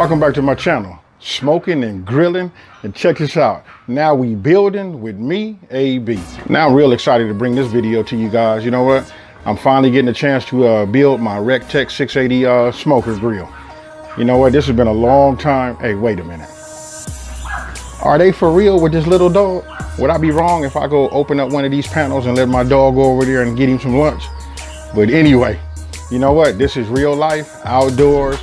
Welcome back to my channel, Smoking and Grilling, and check this out. Now we building with me, AB. Now I'm real excited to bring this video to you guys. You know what? I'm finally getting a chance to build my Rec Tec 680 smoker grill. You know what? This has been a long time. Hey, wait a minute. Are they for real with this little dog? Would I be wrong if I go open up one of these panels and let my dog go over there and get him some lunch? But anyway, you know what? This is real life, outdoors.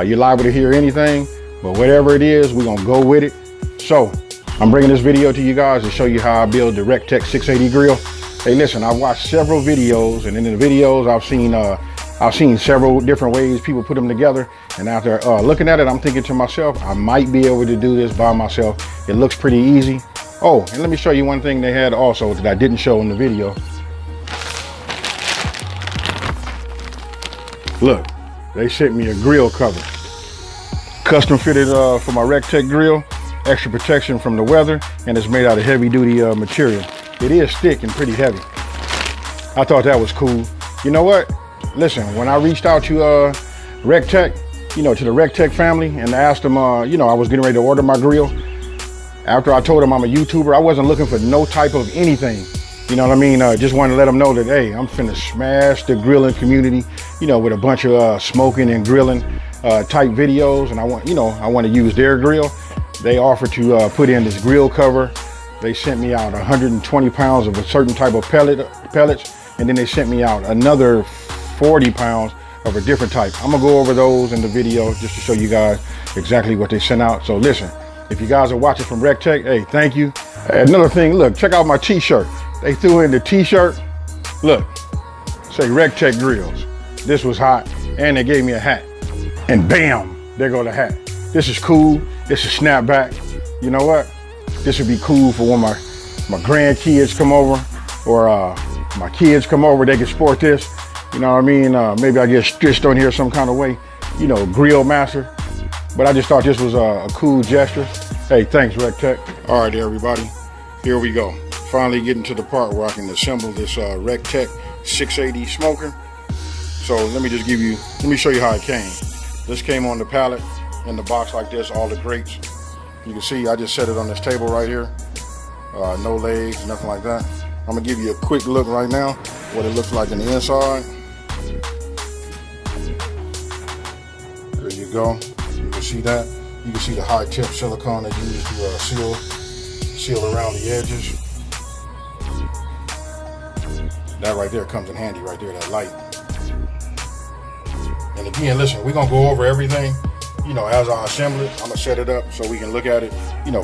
You're liable to hear anything, but whatever it is, we're gonna go with it. So I'm bringing this video to you guys to show you how I build the Rec Tec 680 grill. Hey, listen, I've watched several videos, and in the videos I've seen several different ways people put them together. And after looking at it, I'm thinking to myself, I might be able to do this by myself. It looks pretty easy. Oh, and let me show you one thing they had also that I didn't show in the video. Look, they sent me a grill cover. Custom fitted for my Rec Tec grill, extra protection from the weather, and it's made out of heavy duty material. It is thick and pretty heavy. I thought that was cool. You know what? Listen, when I reached out to Rec Tec, to the Rec Tec family, and asked them, I was getting ready to order my grill. After I told them I'm a YouTuber, I wasn't looking for no type of anything. You know what I mean? Just wanted to let them know that, hey, I'm finna smash the grilling community, with a bunch of smoking and grilling type videos. And I want to use their grill. They offered to put in this grill cover. They sent me out 120 pounds of a certain type of pellets. And then they sent me out another 40 pounds of a different type. I'm gonna go over those in the video just to show you guys exactly what they sent out. So listen, if you guys are watching from Rec Tec, hey, thank you. Another thing, look, check out my t-shirt. They threw in the t-shirt. Look, say Rec Tec grills. This was hot, and they gave me a hat. And bam, there go the hat. This is cool. This is snapback. You know what? This would be cool for when my grandkids come over, or my kids come over, they can sport this. You know what I mean? Maybe I get stitched on here some kind of way, grill master. But I just thought this was a cool gesture. Hey, thanks, Rec Tec. All right, everybody, here we go. Finally getting to the part where I can assemble this Rec Tec 680 smoker. So let me show you how it came. This came on the pallet in the box like this, all the grates. You can see I just set it on this table right here. No legs, nothing like that. I'm gonna give you a quick look right now, what it looks like in the inside. There you go. You can see that. You can see the high tip silicone they use to seal around the edges. That right there comes in handy right there, that light. And again, listen, we're gonna go over everything, as I assemble it. I'm gonna set it up so we can look at it,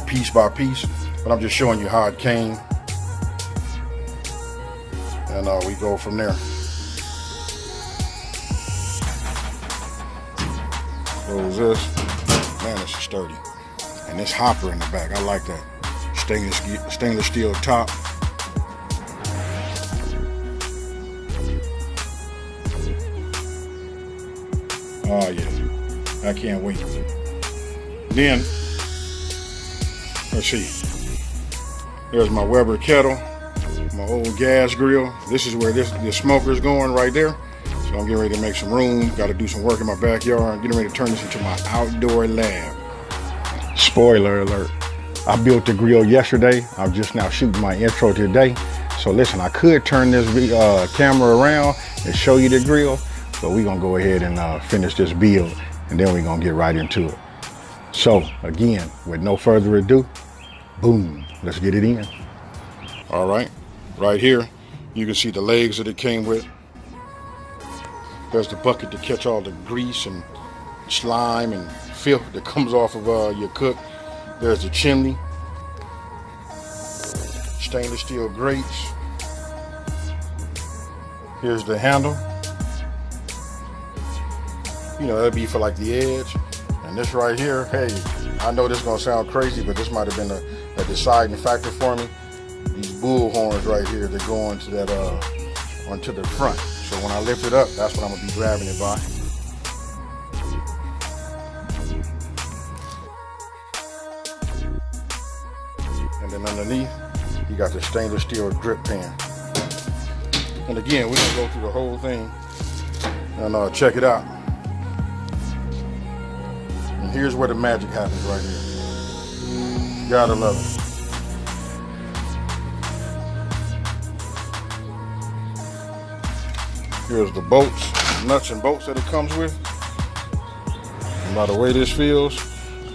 piece by piece. But I'm just showing you how it came. And we go from there. Close this. Man, this is sturdy. And this hopper in the back, I like that. Stainless steel top. Oh yeah, I can't wait. Then, let's see. There's my Weber kettle, my old gas grill. This is where this smoker is going right there. So I'm getting ready to make some room. Got to do some work in my backyard. I'm getting ready to turn this into my outdoor lab. Spoiler alert. I built the grill yesterday. I'm just now shooting my intro today. So listen, I could turn this camera around and show you the grill, but we're gonna go ahead and finish this build, and then we're gonna get right into it. So again, with no further ado, boom, let's get it in. All right, right here, you can see the legs that it came with. There's the bucket to catch all the grease and slime and filth that comes off of your cook. There's the chimney, stainless steel grates. Here's the handle. That'd be for like the edge. And this right here, hey, I know this is gonna sound crazy, but this might have been a deciding factor for me. These bull horns right here that go onto that onto the front. So when I lift it up, that's what I'm gonna be grabbing it by. And then underneath, you got the stainless steel drip pan. And again, we're gonna go through the whole thing and check it out. here's where the magic happens right here. Gotta love it. Here's the bolts, nuts and bolts that it comes with. And by the way this feels,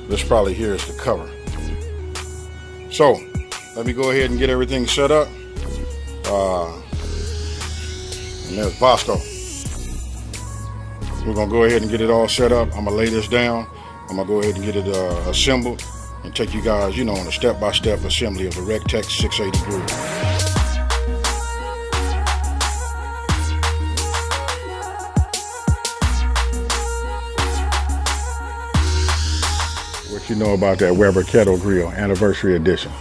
this probably here is the cover. So, let me go ahead and get everything set up. And there's Bosco. We're gonna go ahead and get it all set up. I'm gonna lay this down. I'm gonna go ahead and get it assembled and take you guys, on a step-by-step assembly of the Rec Tec 680 grill. What you know about that Weber kettle grill, anniversary edition?